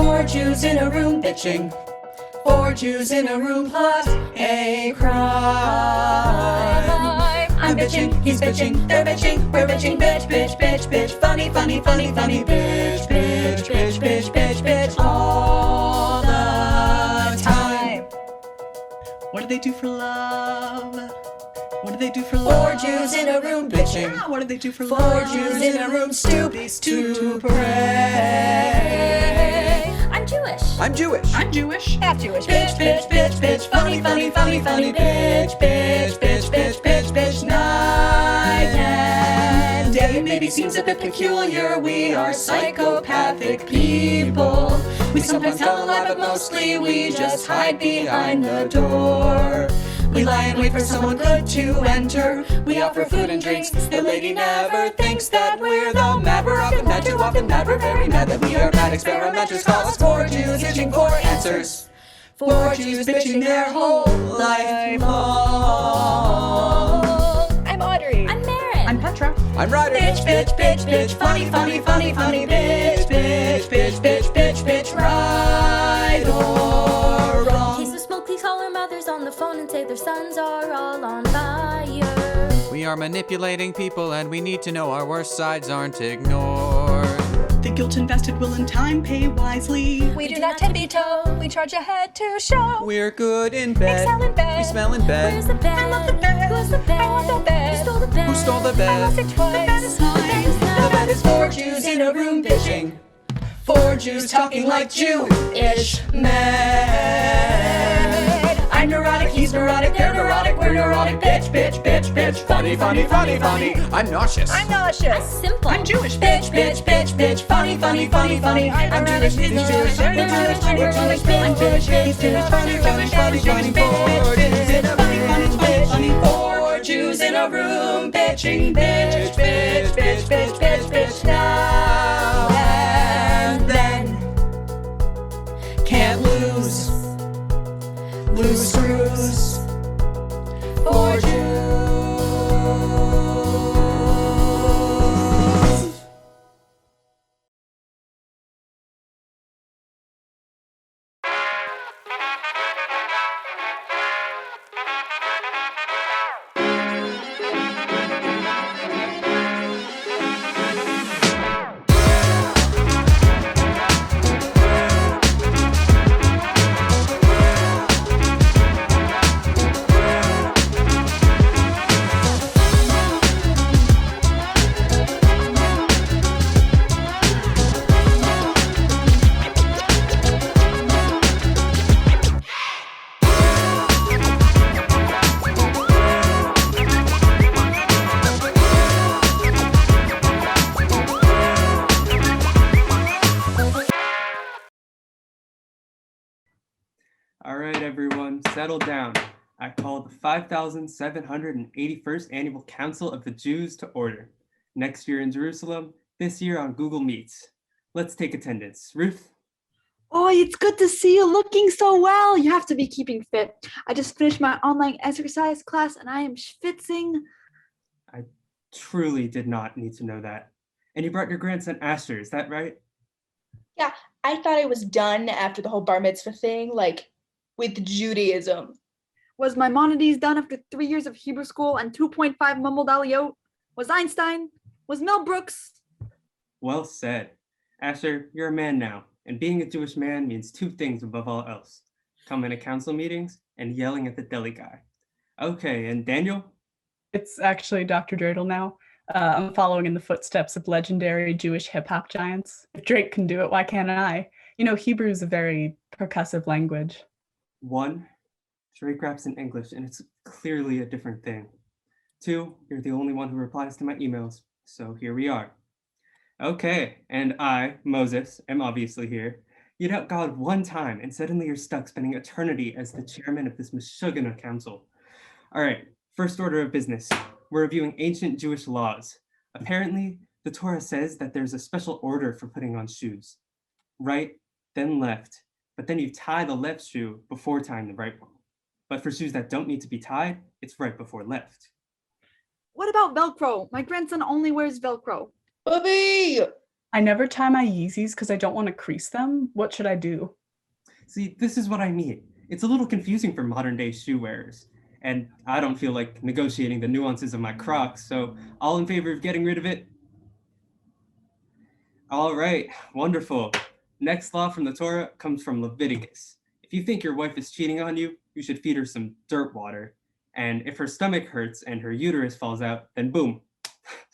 Four Jews in a room bitching. Four Jews in a room plot a crime. I'm bitching, he's bitching, they're bitching, we're bitching, bitch, bitch, bitch, bitch. Funny, funny, funny, funny, bitch, bitch, bitch, bitch, bitch, bitch, all the time. What do they do for love? What do they do for Four love? Jews in a room bitching. What do they do for Four love? Jews in a room to pray. I'm Jewish. I'm Jewish. I'm Jewish. Half Jewish. Bitch, bitch, bitch, bitch, funny, funny, funny, funny, bitch, bitch, bitch, bitch, bitch, bitch, night and day. Maybe seems a bit peculiar, we are psychopathic people. We sometimes tell a lie, but mostly we just hide behind the door. We lie and wait for someone good to enter. We offer food and drinks. The lady never thinks that we're the mad. We're often mad, too often mad. We're very mad that we are mad experimenters. Call us four Jews itching for answers. Four Jews bitching their whole life long. I'm Audrey. I'm Maren. I'm Petra. I'm Ryder. Bitch, bitch, bitch, bitch, funny, funny, funny, funny, bitch, bitch, bitch, bitch, bitch, bitch, right or wrong. Case of smoke, please call our mothers on the phone and say their sons are all on fire. We are manipulating people and we need to know our worst sides aren't ignored. The guilt invested will in time pay wisely. We do not tend veto. We charge ahead to show. We're good in bed. Excel in bed. We smell in bed. Where's the bed? I love the bed. Who's the bed? I want the bed. Who stole the bed? Who stole the I bed? lost it twice. The bed is mine. The bed is four Jews in a room bitching. Four Jews talking like Jewish men. I'm neurotic, he's neurotic, they're neurotic, we're neurotic, bitch, bitch, bitch, bitch, funny, funny, funny, funny. I'm nauseous. I'm nauseous. Simple. I'm Jewish. Bitch, bitch, bitch, bitch, funny, funny, funny, funny. I'm Jewish, he's Jewish, we're Jewish, we're Jewish, I'm Jewish, he's Jewish, funny, funny, funny, funny, four Jews in a funny, funny, funny, funny, four Jews in a room bitching, bitch, bitch, bitch, bitch, bitch, bitch, now and then. Can't lose screws. Four Jews. All right, everyone, settle down. I call the 5,781st Annual Council of the Jews to order. Next year in Jerusalem, this year on Google Meets. Let's take attendance. Ruth? Oh, it's good to see you looking so well. You have to be keeping fit. I just finished my online exercise class and I am schwitzing. I truly did not need to know that. And you brought your grandson Asher, is that right? Yeah, I thought I was done after the whole bar mitzvah thing, like with Judaism. Was Maimonides done after 3 years of Hebrew school and 2.5 mumbled aliyot? Was Einstein? Was Mel Brooks? Well said. Asher, you're a man now, and being a Jewish man means two things above all else. Coming to council meetings and yelling at the deli guy. Okay, and Daniel? It's actually Dr. Dreidel now. I'm following in the footsteps of legendary Jewish hip-hop giants. If Drake can do it, why can't I? You know, Hebrew is a very percussive language. One, Drake raps in English, and it's clearly a different thing. Two, you're the only one who replies to my emails, so here we are. Okay, and I, Moses, am obviously here. You doubt God one time, and suddenly you're stuck spending eternity as the chairman of this Meshuggah council. All right, first order of business. We're reviewing ancient Jewish laws. Apparently, the Torah says that there's a special order for putting on shoes. Right, then left, but then you tie the left shoe before tying the right one. But for shoes that don't need to be tied, it's right before left. What about Velcro? My grandson only wears Velcro. Bubby! I never tie my Yeezys because I don't want to crease them. What should I do? See, this is what I mean. It's a little confusing for modern day shoe wearers. And I don't feel like negotiating the nuances of my Crocs, so all in favor of getting rid of it? All right, wonderful. Next law from the Torah comes from Leviticus. If you think your wife is cheating on you, you should feed her some dirt water. And if her stomach hurts and her uterus falls out, then boom,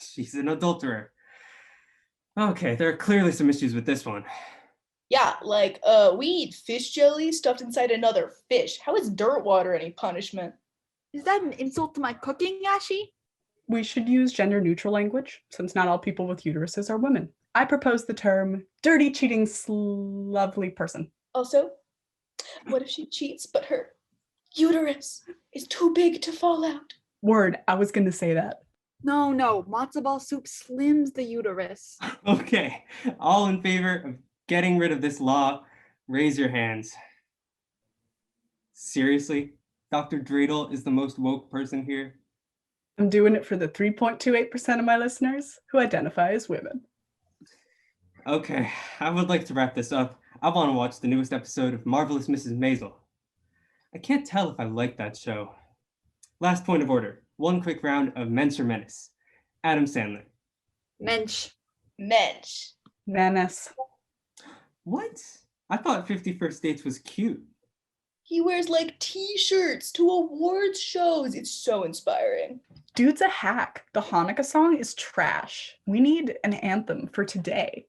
she's an adulterer. Okay, there are clearly some issues with this one. Yeah, like, we eat fish jelly stuffed inside another fish. How is dirt water any punishment? Is that an insult to my cooking, Yashi? We should use gender-neutral language, since not all people with uteruses are women. I propose the term dirty, cheating, lovely person. Also, what if she cheats, but her uterus is too big to fall out? Word, I was going to say that. No, matzo ball soup slims the uterus. Okay, all in favor of getting rid of this law, raise your hands. Seriously? Dr. Dreidel is the most woke person here? I'm doing it for the 3.28% of my listeners who identify as women. Okay, I would like to wrap this up. I want to watch the newest episode of Marvelous Mrs. Maisel. I can't tell if I like that show. Last point of order. One quick round of Mensch or Menace. Adam Sandler. Mensch. Menace. What? I thought 50 First Dates was cute. He wears like t-shirts to awards shows. It's so inspiring. Dude's a hack. The Hanukkah song is trash. We need an anthem for today.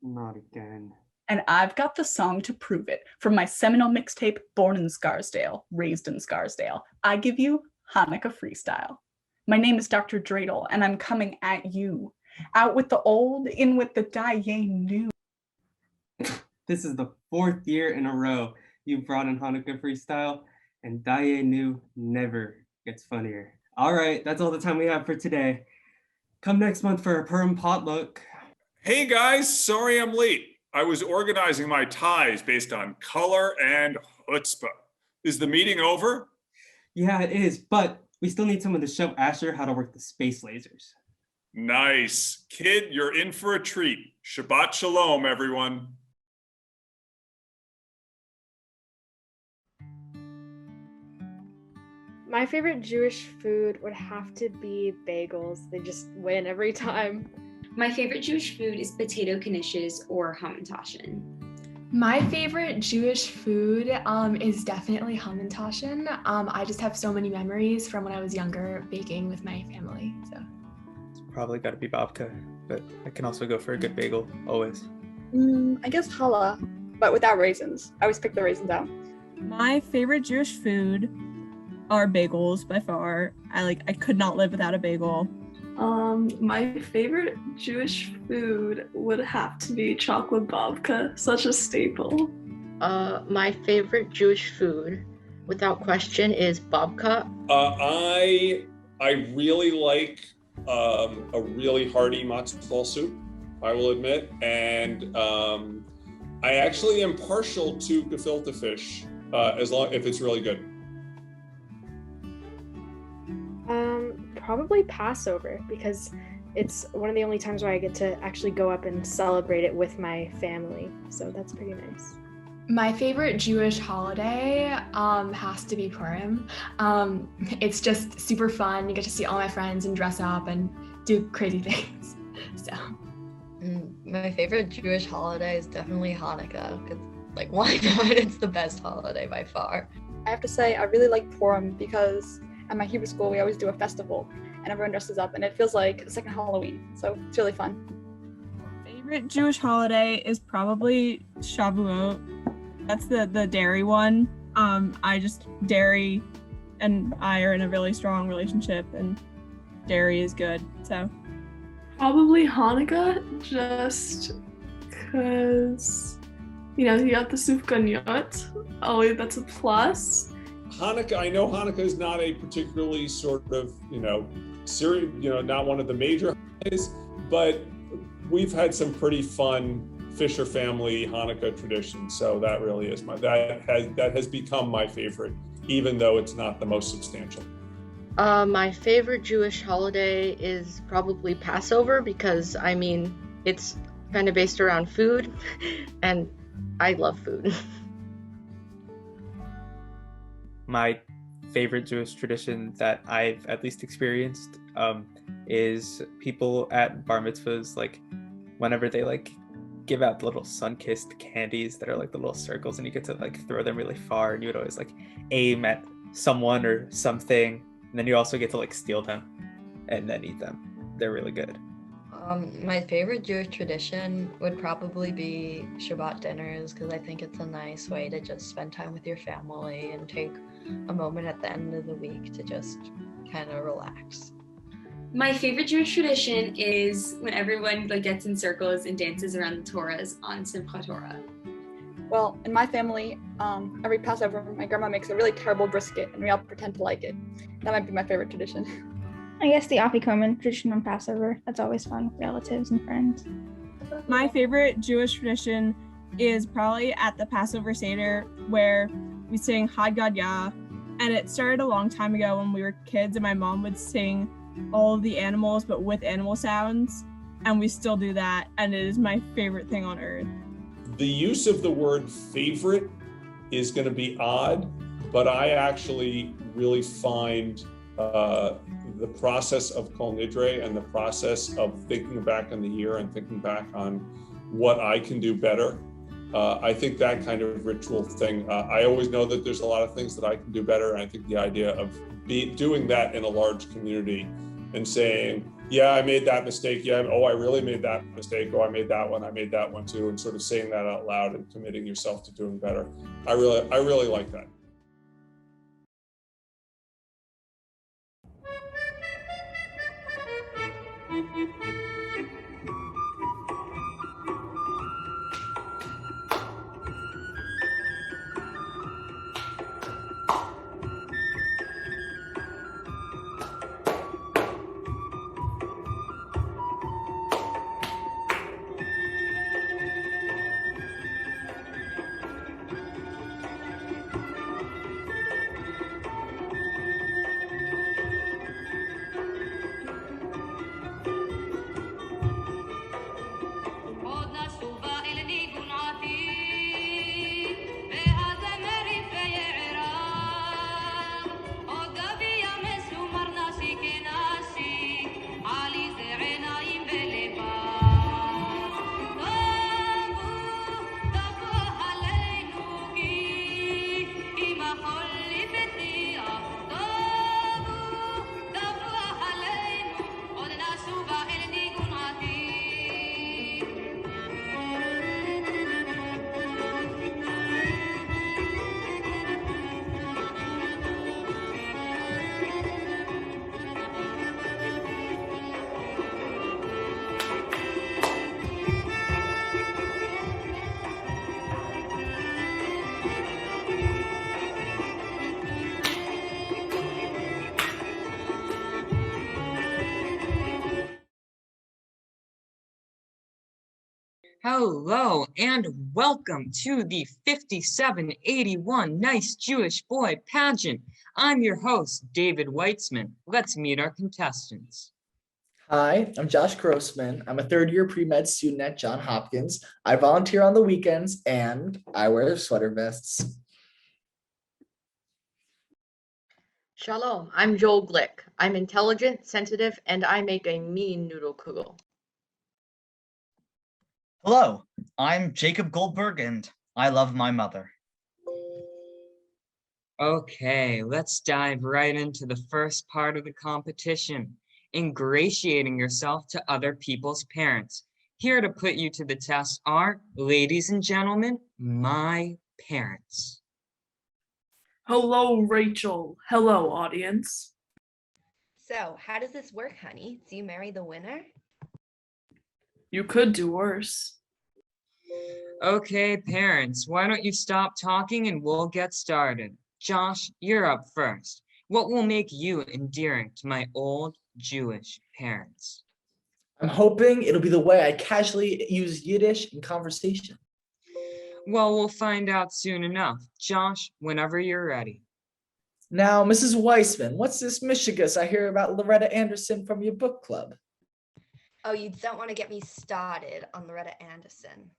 Not again. And I've got the song to prove it. From my seminal mixtape, Born in Scarsdale, Raised in Scarsdale, I give you Hanukkah freestyle. My name is Dr. Dreidel, and I'm coming at you. Out with the old, in with the new. This is the 4th year in a row you brought in Hanukkah freestyle, and Daye Nu never gets funnier. All right, that's all the time we have for today. Come next month for a Purim potluck. Hey guys, sorry I'm late. I was organizing my ties based on color and chutzpah. Is the meeting over? Yeah, it is, but we still need someone to show Asher how to work the space lasers. Nice. Kid, you're in for a treat. Shabbat shalom, everyone. My favorite Jewish food would have to be bagels. They just win every time. My favorite Jewish food is potato knishes or hamantaschen. My favorite Jewish food is definitely hamantaschen. I just have so many memories from when I was younger baking with my family. So it's probably got to be babka, but I can also go for a good bagel always. I guess challah, but without raisins. I always pick the raisins out. My favorite Jewish food are bagels by far. I could not live without a bagel. My favorite Jewish food would have to be chocolate babka, such a staple. My favorite Jewish food, without question, is babka. I really like a really hearty matzo ball soup, I will admit, and I actually am partial to gefilte fish, if it's really good. Probably Passover, because it's one of the only times where I get to actually go up and celebrate it with my family. So that's pretty nice. My favorite Jewish holiday has to be Purim. It's just super fun. You get to see all my friends and dress up and do crazy things. So, my favorite Jewish holiday is definitely Hanukkah. Why not? It's the best holiday by far. I have to say, I really like Purim because at my Hebrew school, we always do a festival and everyone dresses up and it feels like a second Halloween. So it's really fun. Favorite Jewish holiday is probably Shavuot. That's the dairy one. Dairy and I are in a really strong relationship and dairy is good, so. Probably Hanukkah, just because, you got the sufganiyot. Oh, that's a plus. Hanukkah, I know Hanukkah is not a particularly sort of, not one of the major holidays, but we've had some pretty fun Fisher family Hanukkah traditions. So that really is that has become my favorite, even though it's not the most substantial. My favorite Jewish holiday is probably Passover because, it's kind of based around food, and I love food. My favorite Jewish tradition that I've at least experienced is people at bar mitzvahs, like whenever they like give out the little sun-kissed candies that are like the little circles, and you get to like throw them really far, and you would always like aim at someone or something, and then you also get to like steal them and then eat them. They're really good. My favorite Jewish tradition would probably be Shabbat dinners, because I think it's a nice way to just spend time with your family and take a moment at the end of the week to just kind of relax. My favorite Jewish tradition is when everyone gets in circles and dances around the Torahs on Simchat Torah. Well, in my family, every Passover, my grandma makes a really terrible brisket, and we all pretend to like it. That might be my favorite tradition. I guess the Afikoman tradition on Passover. That's always fun with relatives and friends. My favorite Jewish tradition is probably at the Passover Seder, where we sing Had Gadya, and it started a long time ago when we were kids, and my mom would sing all of the animals but with animal sounds, and we still do that, and it is my favorite thing on earth. The use of the word favorite is going to be odd, but I actually really find the process of Kol Nidre and the process of thinking back on the year and thinking back on what I can do better. I think that kind of ritual thing, I always know that there's a lot of things that I can do better. And I think the idea of doing that in a large community and saying, yeah, I made that mistake. Yeah, oh, I really made that mistake. Oh, I made that one too. And sort of saying that out loud and committing yourself to doing better. I really like that. Hello and welcome to the 5781 Nice Jewish Boy Pageant. I'm your host, David Weitzman. Let's meet our contestants. Hi, I'm Josh Grossman. I'm a third-year pre-med student at Johns Hopkins. I volunteer on the weekends and I wear sweater vests. Shalom, I'm Joel Glick. I'm intelligent, sensitive, and I make a mean noodle kugel. Hello, I'm Jacob Goldberg and I love my mother. Okay, let's dive right into the first part of the competition, ingratiating yourself to other people's parents. Here to put you to the test are, ladies and gentlemen, my parents. Hello, Rachel. Hello, audience. So, how does this work, honey? Do you marry the winner? You could do worse. Okay, parents, why don't you stop talking and we'll get started. Josh, you're up first. What will make you endearing to my old Jewish parents? I'm hoping it'll be the way I casually use Yiddish in conversation. Well, we'll find out soon enough. Josh, whenever you're ready. Now, Mrs. Weissman, what's this mischievous I hear about Loretta Anderson from your book club? Oh, you don't want to get me started on Loretta Anderson.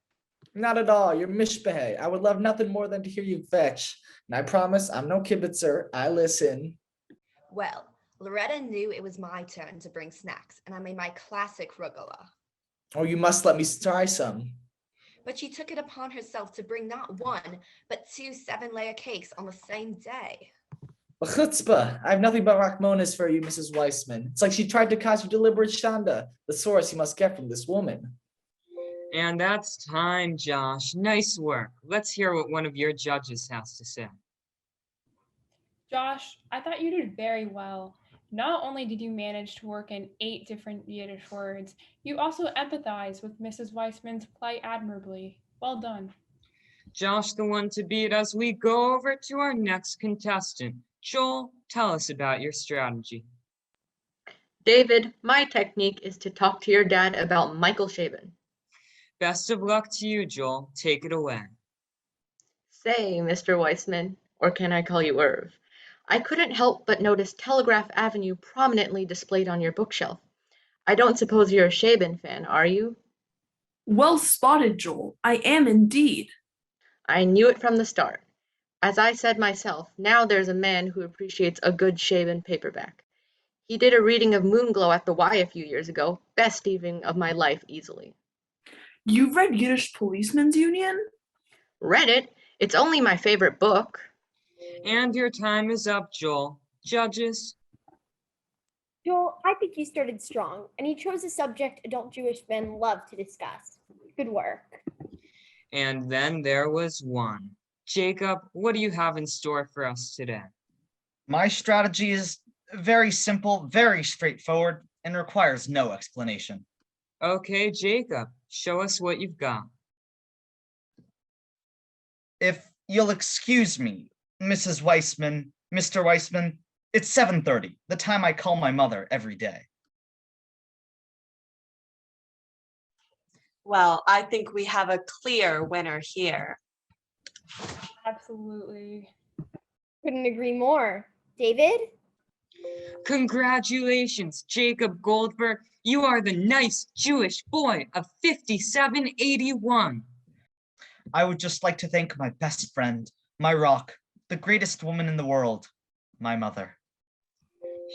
Not at all. You're mishbehe. I would love nothing more than to hear you fetch. And I promise I'm no kibitzer. I listen. Well, Loretta knew it was my turn to bring snacks, and I made my classic rugelach. Oh, you must let me try some. But she took it upon herself to bring not one, but 2 7-layer cakes on the same day. Chutzpah. I have nothing but Rachmanis for you, Mrs. Weissman. It's like she tried to cause you deliberate shanda, the source you must get from this woman. And that's time, Josh. Nice work. Let's hear what one of your judges has to say. Josh, I thought you did very well. Not only did you manage to work in 8 different Yiddish words, you also empathized with Mrs. Weissman's plight admirably. Well done. Josh, the one to beat as we go over to our next contestant. Joel, tell us about your strategy. David, my technique is to talk to your dad about Michael Chabon. Best of luck to you, Joel. Take it away. Say, Mr. Weissman, or can I call you Irv? I couldn't help but notice Telegraph Avenue prominently displayed on your bookshelf. I don't suppose you're a Chabon fan, are you? Well spotted, Joel. I am indeed. I knew it from the start. As I said myself, now there's a man who appreciates a good Chabon paperback. He did a reading of Moonglow at the Y a few years ago. Best evening of my life, easily. You've read Yiddish Policeman's Union? Read it? It's only my favorite book. And your time is up, Joel. Judges? Joel, I think you started strong, and you chose a subject adult Jewish men love to discuss. Good work. And then there was one. Jacob, what do you have in store for us today? My strategy is very simple, very straightforward, and requires no explanation. Okay, Jacob, show us what you've got. If you'll excuse me, Mrs. Weissman, Mr. Weissman, it's 7:30, the time I call my mother every day. Well, I think we have a clear winner here. Absolutely. Couldn't agree more. David? Congratulations, Jacob Goldberg. You are the nice Jewish boy of 5781. I would just like to thank my best friend, my rock, the greatest woman in the world, my mother.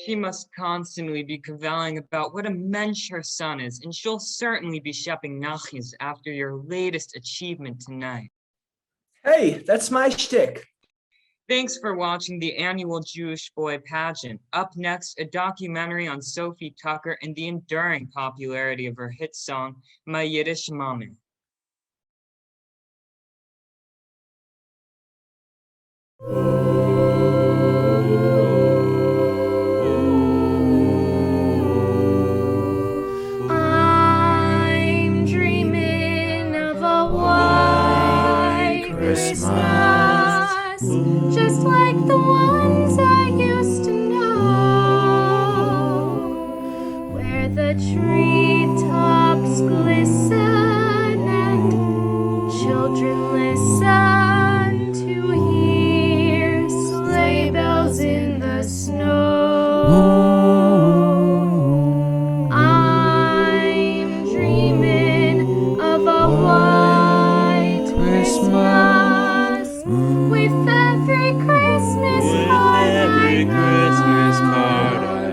She must constantly be cavilling about what a mensch her son is, and she'll certainly be shepping nachis after your latest achievement tonight. Hey, that's my shtick. Thanks for watching the annual Jewish Boy Pageant. Up next, a documentary on Sophie Tucker and the enduring popularity of her hit song, My Yiddish Mommy. I'm dreaming of a white Christmas, just like the ones I used to know, where the treetops glisten and children listen to hear sleigh bells in the snow. I'm dreaming of a white Christmas with every Christmas card I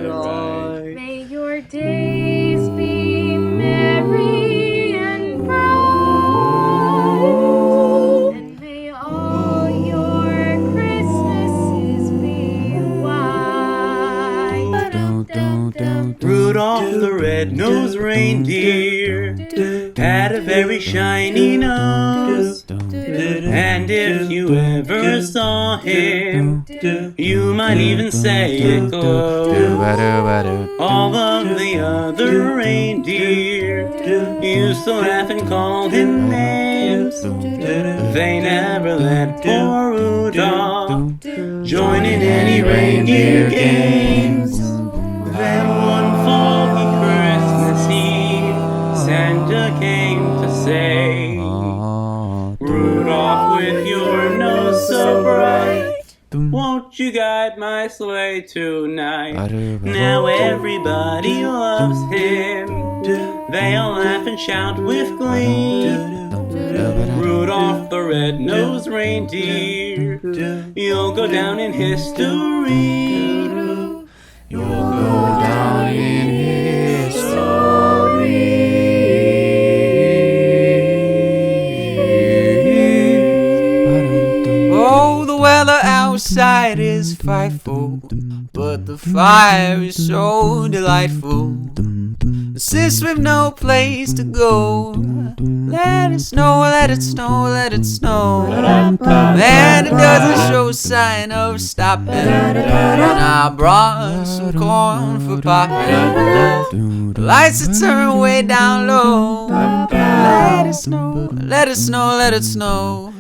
write. May your days be merry and bright, and may all your Christmases be white. Rudolph the red-nosed reindeer had a very shiny nose, and if you ever saw him, you might even say it glowed. All of the other reindeer used to laugh and call him names. They never let poor Rudolph join in any reindeer games. Then one foggy Christmas Eve, Santa came to say, Rudolph, with your nose so bright, won't won't you guide my sleigh tonight? Now everybody loves him. They all laugh and shout with glee. Rudolph the red-nosed reindeer, you'll go down in history. You'll go down in history. Oh, the weather outside is frightful, but the fire is so delightful. Since we've no place to go, let it snow, let it snow, let it snow. And it doesn't show sign of stopping. And I brought some corn for popping. The lights are turned way down low. Let it snow, let it snow, let it snow.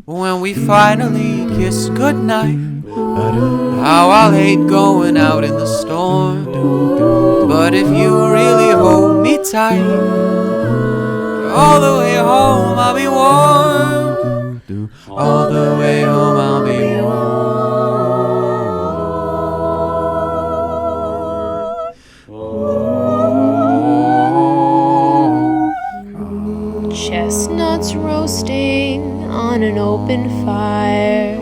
When we finally kiss goodnight, how I'll hate going out in the storm. But if you really hold me tight, all the way home I'll be warm. All the way home I'll be warm. Chestnuts roasting on an open fire.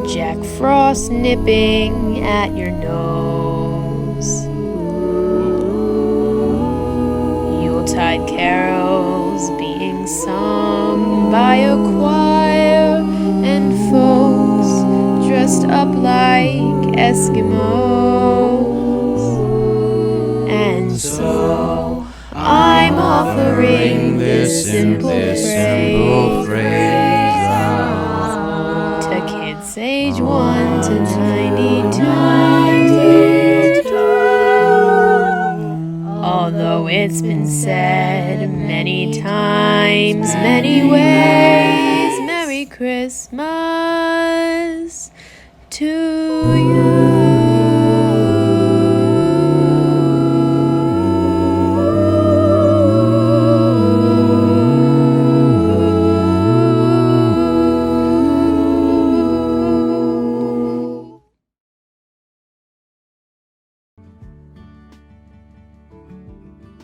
Jack Frost nipping at your nose. Yuletide carols being sung by a choir, and folks dressed up like Eskimos. And so I'm offering this simple phrase to kids age 1 to 92. Although it's been said many times, many ways, Merry Christmas to you.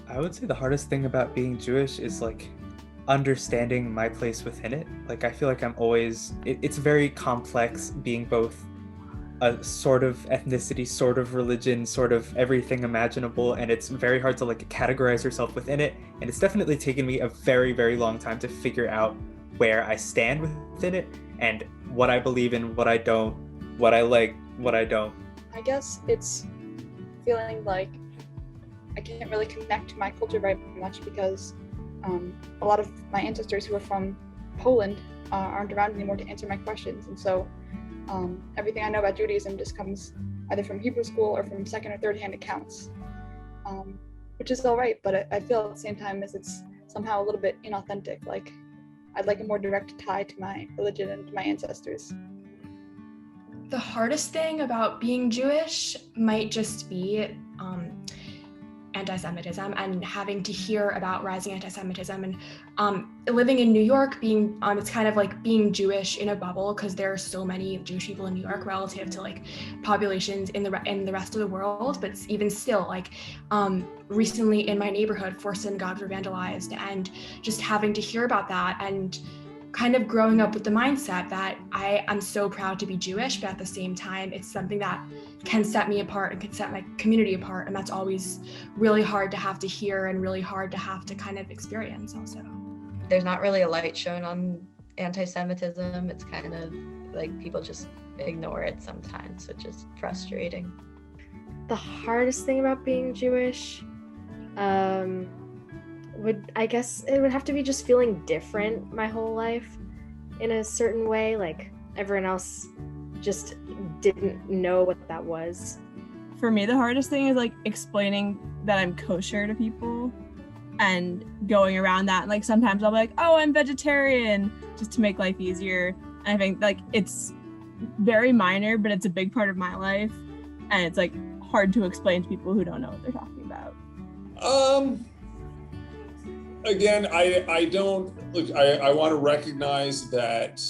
I would say the hardest thing about being Jewish is like understanding my place within it. Like I feel like I'm always, it's very complex being both a sort of ethnicity, sort of religion, sort of everything imaginable, and it's very hard to like categorize yourself within it. And it's definitely taken me a very, very long time to figure out where I stand within it and what I believe in, what I don't, what I like, what I don't. I guess it's feeling like I can't really connect to my culture very much because a lot of my ancestors who are from Poland aren't around anymore to answer my questions. And so everything I know about Judaism just comes either from Hebrew school or from second or third hand accounts, which is all right. But I feel at the same time as it's somehow a little bit inauthentic. Like I'd like a more direct tie to my religion and to my ancestors. The hardest thing about being Jewish might just be anti-Semitism and having to hear about rising anti-Semitism, and living in New York, being it's kind of like being Jewish in a bubble because there are so many Jewish people in New York relative to like populations in the rest of the world. But even still, like recently in my neighborhood, 4 synagogues were vandalized, and just having to hear about that and kind of growing up with the mindset that I'm so proud to be Jewish, but at the same time, it's something that can set me apart and can set my community apart. And that's always really hard to have to hear and really hard to have to kind of experience also. There's not really a light shown on anti-Semitism. It's kind of like people just ignore it sometimes, which is frustrating. The hardest thing about being Jewish, I guess it would have to be just feeling different my whole life in a certain way. Like everyone else just didn't know what that was. For me, the hardest thing is like explaining that I'm kosher to people and going around that. Like sometimes I'll be like, oh, I'm vegetarian, just to make life easier. And I think like it's very minor, but it's a big part of my life. And it's like hard to explain to people who don't know what they're talking about. Again, I don't look. I want to recognize that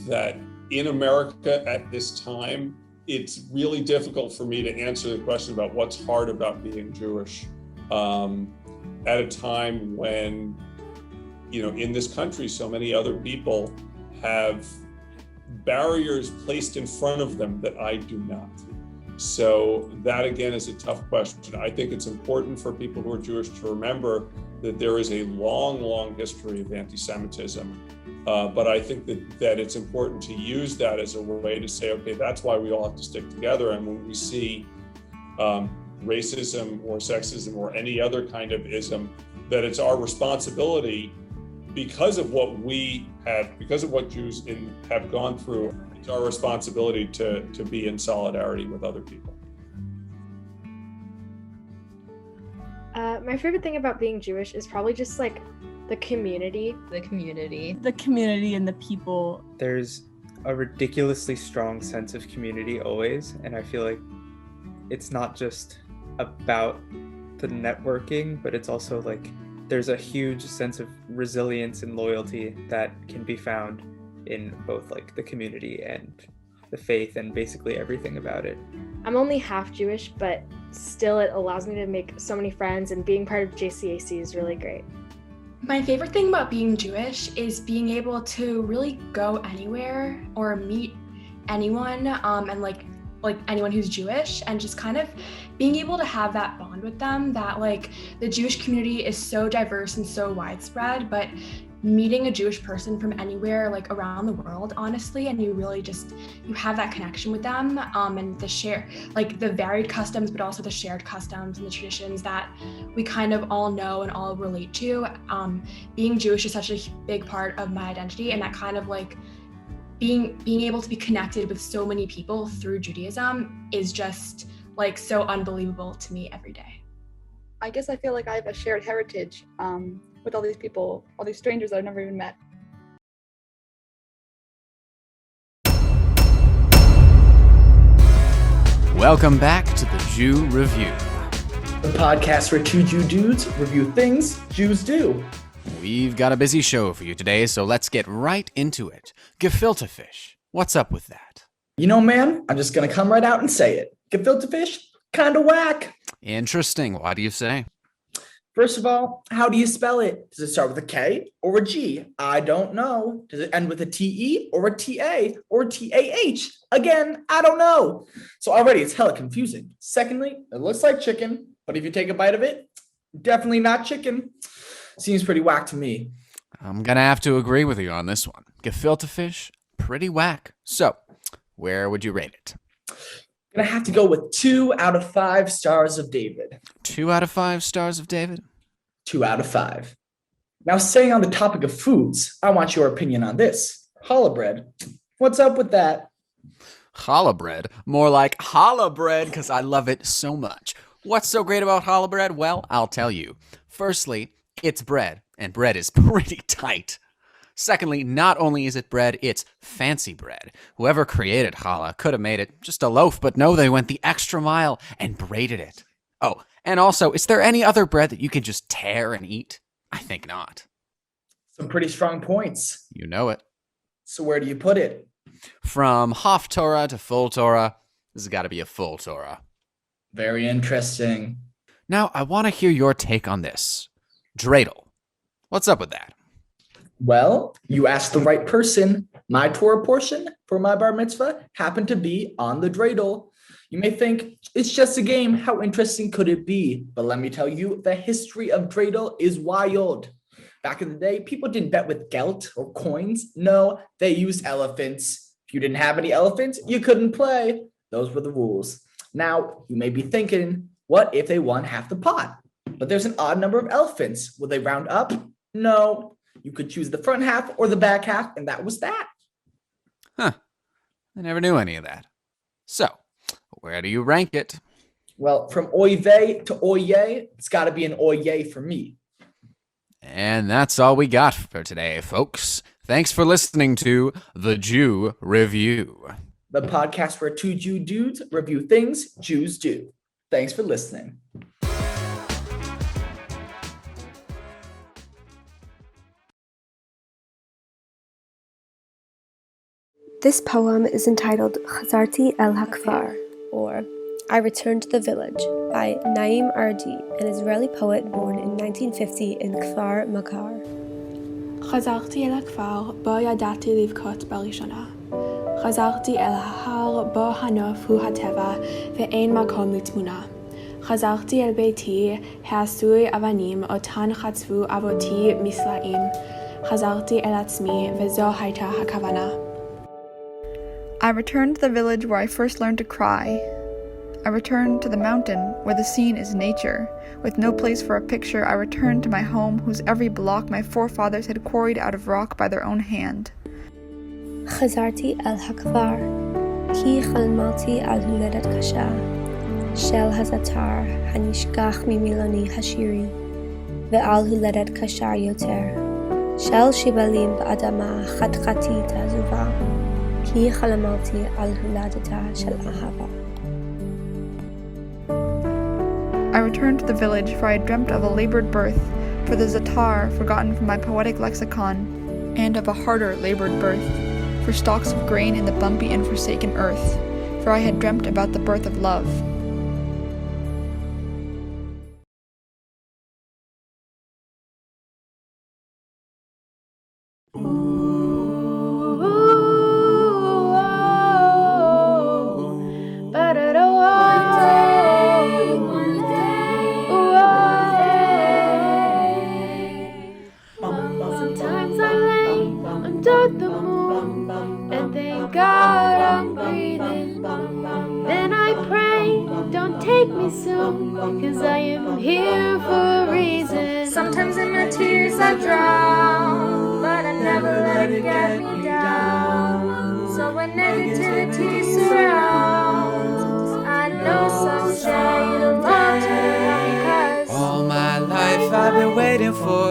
that in America at this time, it's really difficult for me to answer the question about what's hard about being Jewish at a time when, in this country, so many other people have barriers placed in front of them that I do not. So that again is a tough question. I think it's important for people who are Jewish to remember that there is a long, long history of anti-Semitism. But I think that it's important to use that as a way to say, okay, that's why we all have to stick together. And when we see racism or sexism or any other kind of ism, that it's our responsibility because of what Jews have gone through. It's our responsibility to be in solidarity with other people. My favorite thing about being Jewish is probably just like the community. The community and the people. There's a ridiculously strong sense of community always, and I feel like it's not just about the networking, but it's also like there's a huge sense of resilience and loyalty that can be found in both like the community and the faith and basically everything about it. I'm only half Jewish, but still it allows me to make so many friends, and being part of JCAC is really great. My favorite thing about being Jewish is being able to really go anywhere or meet anyone, and like anyone who's Jewish, and just kind of being able to have that bond with them. That like the Jewish community is so diverse and so widespread, but meeting a Jewish person from anywhere, like around the world, honestly, and you really you have that connection with them, and the varied customs, but also the shared customs and the traditions that we kind of all know and all relate to. Being Jewish is such a big part of my identity, and that kind of like being able to be connected with so many people through Judaism is just like so unbelievable to me every day. I guess I feel like I have a shared heritage with all these people, all these strangers that I've never even met. Welcome back to the Jew Review, the podcast where two Jew dudes review things Jews do. We've got a busy show for you today, so let's get right into it. Gefilte fish, what's up with that? Man, I'm just gonna come right out and say it. Gefilte fish, kinda whack. Interesting, why do you say? First of all, how do you spell it? Does it start with a K or a G? I don't know. Does it end with a T-E or a T-A or T-A-H? Again, I don't know. So already it's hella confusing. Secondly, it looks like chicken, but if you take a bite of it, definitely not chicken. Seems pretty whack to me. I'm gonna have to agree with you on this one. Gefilte fish, pretty whack. So, where would you rate it? Gonna have to go with 2 out of 5 stars of David. 2 out of 5 stars of David? 2 out of 5. Now, staying on the topic of foods, I want your opinion on this. Challah bread. What's up with that? Challah bread? More like challah bread, because I love it so much. What's so great about challah bread? Well, I'll tell you. Firstly, it's bread, and bread is pretty tight. Secondly, not only is it bread, it's fancy bread. Whoever created challah could have made it just a loaf, but no, they went the extra mile and braided it. Oh, and also, is there any other bread that you can just tear and eat? I think not. Some pretty strong points. You know it. So where do you put it? From half Torah to full Torah, this has got to be a full Torah. Very interesting. Now, I want to hear your take on this. Dreidel. What's up with that? Well, you asked the right person. My Torah portion for my bar mitzvah happened to be on the dreidel. You may think, it's just a game. How interesting could it be? But let me tell you, the history of dreidel is wild. Back in the day, people didn't bet with gelt or coins. No, they used elephants. If you didn't have any elephants, you couldn't play. Those were the rules. Now, you may be thinking, what if they won half the pot? But there's an odd number of elephants. Will they round up? No. You could choose the front half or the back half, and that was that. Huh. I never knew any of that. So, where do you rank it? Well, from oy vey to oye, it's got to be an oye for me. And that's all we got for today, folks. Thanks for listening to The Jew Review, the podcast where two Jew dudes review things Jews do. Thanks for listening. This poem is entitled Khazarti El Hakfar, or I Returned to the Village, by Naim Ardi, an Israeli poet born in 1950 in Kfar Makar. חזרתי אל הכפר בו ידעתי לבכות בראשונה. חזרתי אל ההר בו הנוף הוא הטבע ואין מקום לתמונה. חזרתי אל ביתי העשוי אבנים אותן חצבו אבותי מסלעים. חזרתי אל עצמי וזו הייתה הכוונה. I returned to the village where I first learned to cry. I returned to the mountain where the scene is nature. With no place for a picture, I returned to my home whose every block my forefathers had quarried out of rock by their own hand. חזרתי אל הכפר, כי חלמתי על הולדת קשה, של הזאטר הנשכח ממילוני השירי, ועל הולדת קשה יותר, של שיבלים באדמה חתחתית עזובה, כי חלמתי על הולדתה של אהבה. I returned to the village, for I had dreamt of a labored birth, for the Zatar, forgotten from my poetic lexicon, and of a harder labored birth, for stalks of grain in the bumpy and forsaken earth, for I had dreamt about the birth of love. Sometimes I lay under the moon and thank God I'm breathing. Then I pray, don't take me soon, 'cause I am here for a reason. Sometimes in my tears I drown, but I never let it get me down. So when negativity surrounds, I know someday it'll all turn around, 'cause all my life I've been waiting for,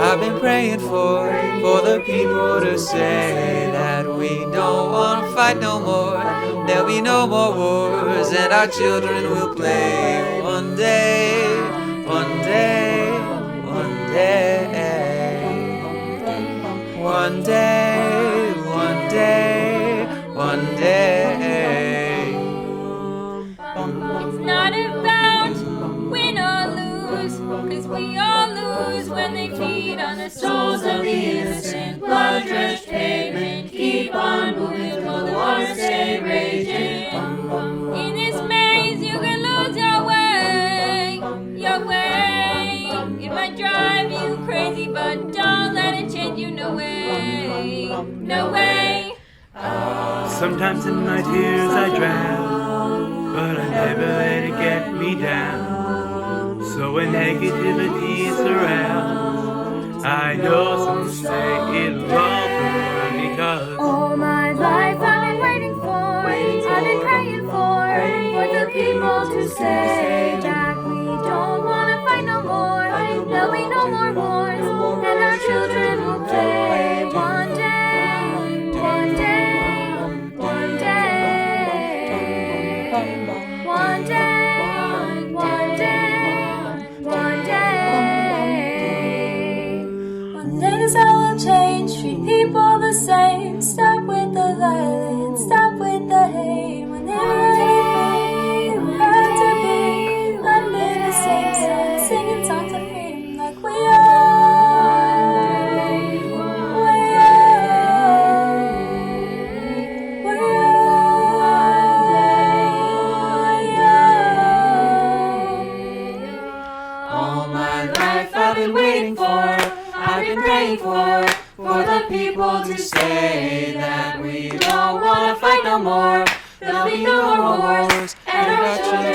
I've been praying for the people to say that we don't want to fight no more. There'll be no more wars and our children will play one day, one day, one day, one day, one day, one day. it's not about win or lose, 'cause we all lose when they feed on the souls of the innocent. Blood-drenched pavement, keep on moving till the waters stay raging. In this maze you can lose your way, your way. It might drive you crazy, but don't let it change you, no way, no way. Sometimes in my tears I drown, but I never let it get me down. So when negativity is around, I know someday it'll all turn around, because All my life I've been waiting for, I've been praying for the people to say that we don't want to fight no more. There'll be no more wars, and our children will play one day, one day, one day, one day, one day, one day. One day this all will change, treat people the same. Stop with the violence, stop with the hate. When they were ready, we had to be under the same sun, singing songs of freedom like we are. We all my life I've been waiting for, I've been praying for the people to say that we don't want to fight no more. There'll be no more wars, and our children